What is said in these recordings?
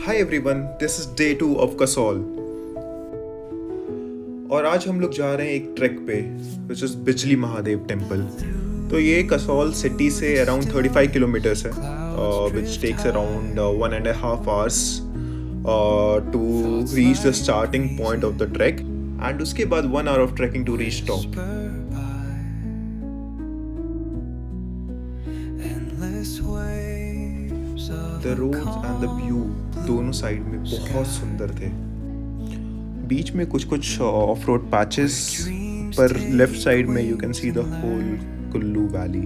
Hi everyone, this is day 2 of Kasol और आज हम लोग जा रहे हैं एक ट्रैक पे विच इज बिजली महादेव टेम्पल। तो ये कसौल सिटी से अराउंड 35 किलोमीटर्स है which takes around 1.5 hours to reach the starting point of the track and उसके बाद 1 hour of trekking to reach top. The roads and the view दोनों side में बहुत सुंदर थे। बीच में कुछ ऑफ रोड पैचेस, पर लेफ्ट साइड में you can see the whole Kullu valley.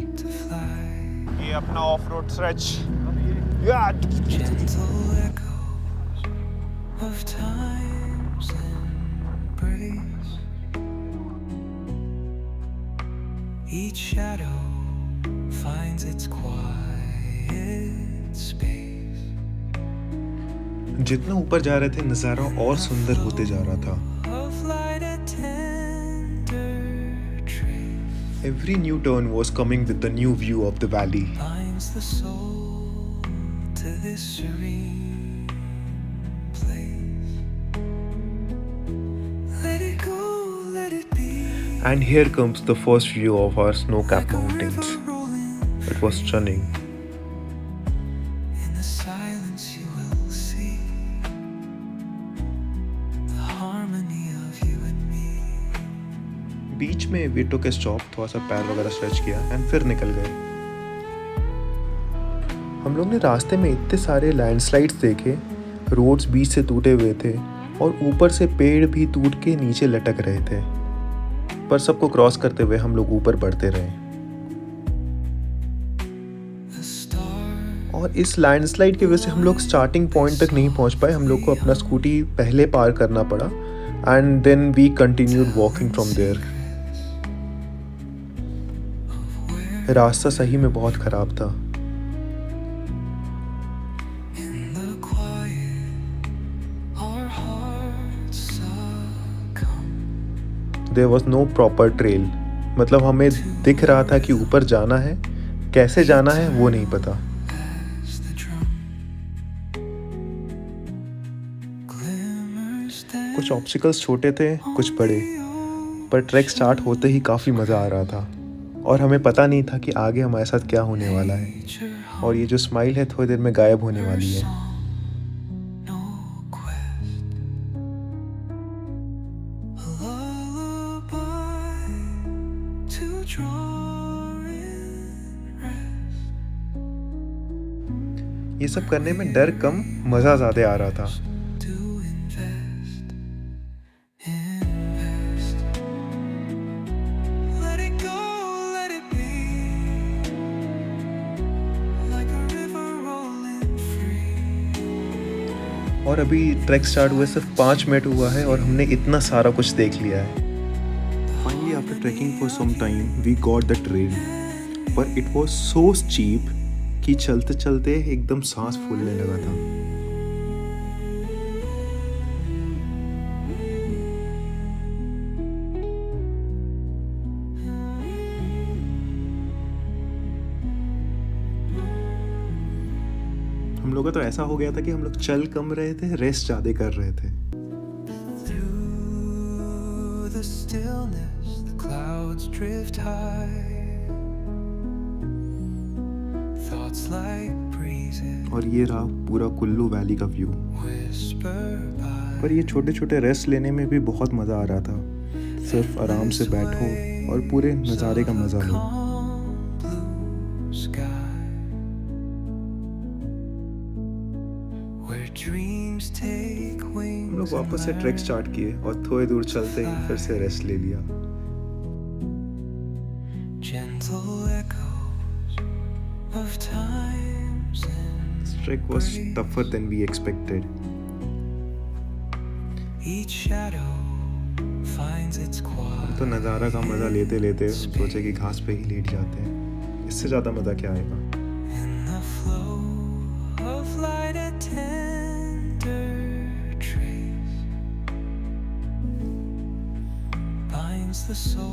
ये अपना off road stretch. Each shadow finds its quiet space. जितना ऊपर जा रहे थे नज़ारा और सुंदर होते जा रहा था। Every new turn was coming with a new view of the valley. And here comes the first view of our snow-capped mountains. It was stunning. In the silence you will see the harmony of you and me. बीच में we took a stop, थोड़ा सा पैर वगैरह stretch किया and फिर निकल गए। हम लोग ने रास्ते में इतने सारे लैंडस्लाइड्स देखे, रोड्स बीच से टूटे हुए थे और ऊपर से पेड़ भी टूट के नीचे लटक रहे थे, पर सबको क्रॉस करते हुए हम लोग ऊपर बढ़ते रहे। और इस लैंडस्लाइड की वजह से हम लोग स्टार्टिंग पॉइंट तक नहीं पहुंच पाए। हम लोग को अपना स्कूटी पहले पार करना पड़ा and then we continued walking from there. रास्ता सही में बहुत खराब था। There was no proper trail, मतलब हमें दिख रहा था कि ऊपर जाना है, कैसे जाना है वो नहीं पता। कुछ ऑब्स्टिकल्स छोटे थे, कुछ बड़े, पर ट्रैक स्टार्ट होते ही काफ़ी मज़ा आ रहा था और हमें पता नहीं था कि आगे हमारे साथ क्या होने वाला है। और ये जो स्माइल है थोड़ी देर में गायब होने वाली है। ये सब करने में डर कम, मज़ा ज़्यादा आ रहा था। और अभी ट्रैक स्टार्ट हुए सिर्फ 5 मिनट हुआ है और हमने इतना सारा कुछ देख लिया है। Finally after trekking for some time we got the trail, पर इट वाज सो स्टीप कि चलते चलते एकदम सांस फूलने लगा था। हम लोगों का तो ऐसा हो गया था कि हम लोग चल कम रहे थे, रेस्ट ज्यादा कर रहे थे। और ये रहा पूरा कुल्लू वैली का व्यू। पर ये छोटे छोटे रेस्ट लेने में भी बहुत मज़ा आ रहा था। सिर्फ आराम से बैठो और पूरे नज़ारे का मज़ा लो। हम लोग वापस से ट्रैक स्टार्ट किए और थोड़ी दूर चलते ही फिर से रेस्ट ले लिया। Trek was tougher than we expected. हम तो नज़ारा का मज़ा लेते लेते सोचे कि घास पे ही लेट जाते हैं, इससे ज़्यादा मज़ा क्या आएगा।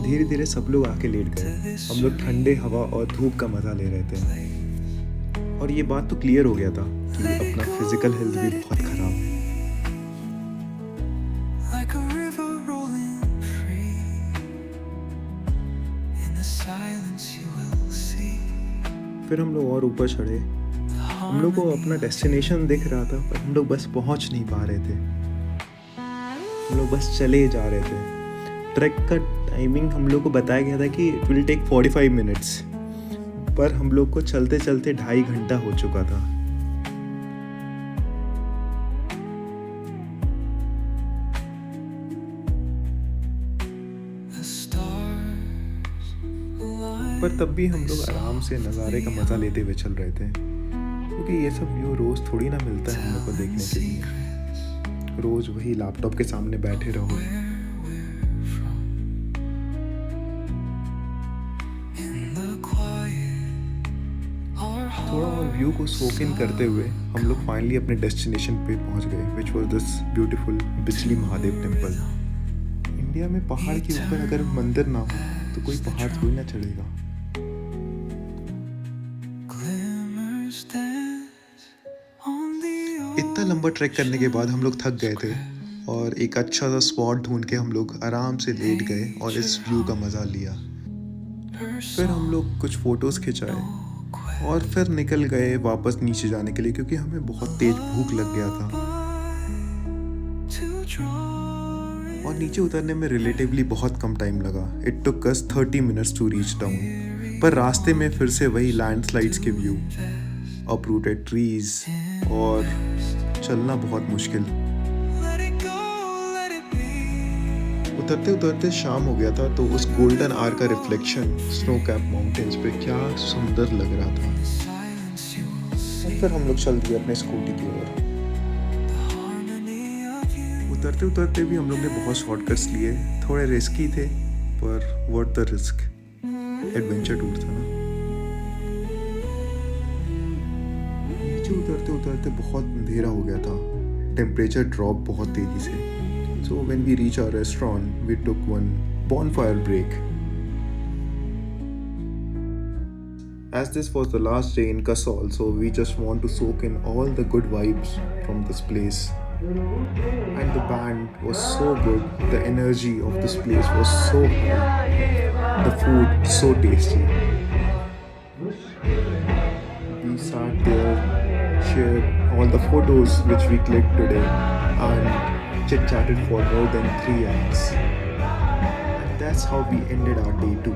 धीरे धीरे सब लोग आके लेट गए। हम लोग ठंडे हवा और धूप का मज़ा ले रहे थे और ये बात तो क्लियर हो गया था कि अपना फिजिकल हेल्थ भी बहुत खराब फिर हम लोग और ऊपर चढ़े। हम लोग को अपना डेस्टिनेशन दिख रहा था पर हम लोग बस पहुंच नहीं पा रहे थे। हम लोग बस चले जा रहे थे। ट्रैक का टाइमिंग हम लोग को बताया गया था कि इट विल टेक 45 मिनट्स, पर हम लोग को चलते चलते 2.5 घंटा हो चुका था। पर तब भी हम लोग आराम से नज़ारे का मज़ा लेते हुए चल रहे थे, क्योंकि ये सब व्यू रोज़ थोड़ी ना मिलता है हम लोग को देखने के लिए। रोज़ वही लैपटॉप के सामने बैठे रहो। थोड़ा और व्यू को सोक इन करते हुए हम लोग फाइनली अपने डेस्टिनेशन पे पहुंच गए, विच वॉज दिस ब्यूटीफुल बिजली महादेव टेम्पल। इंडिया में पहाड़ के ऊपर अगर मंदिर ना हो तो कोई पहाड़ थोड़ी ना चढ़ेगा। इतना लंबा ट्रैक करने के बाद हम लोग थक गए थे और एक अच्छा सा स्पॉट ढूंढ के हम लोग आराम से लेट गए और इस व्यू का मज़ा लिया। फिर हम लोग कुछ फ़ोटोज़ खिंचाए और फिर निकल गए वापस नीचे जाने के लिए, क्योंकि हमें बहुत तेज भूख लग गया था और नीचे उतरने में रिलेटिवली बहुत कम टाइम लगा। It took us 30 minutes to reach down, पर रास्ते में फिर से वही लैंडस्लाइड्स के व्यू, अपरूटेड ट्रीज और चलना बहुत मुश्किल। उतरते उतरते शाम हो गया था, तो उस गोल्डन आर का रिफ्लेक्शन स्नो कैप माउंटेन्स पे क्या सुंदर लग रहा था। और फिर हम लोग चल दिए अपने स्कूटी की ओर। उतरते उतरते भी हम लोग ने बहुत शॉर्टकट्स लिए, थोड़े रिस्की थे पर worth the risk. Adventure tour था ना। नीचे उतरते उतरते बहुत अंधेरा हो गया था, टेम्परेचर ड्रॉप बहुत तेजी से। So when we reached our restaurant, we took one bonfire break. As this was the last day in Kasol, so we just want to soak in all the good vibes from this place. And the band was so good, the energy of this place was so high, the food so tasty. We sat there, shared all the photos which we clicked today, and chit-chatted for more than 3 hours. And that's how we ended our day 2.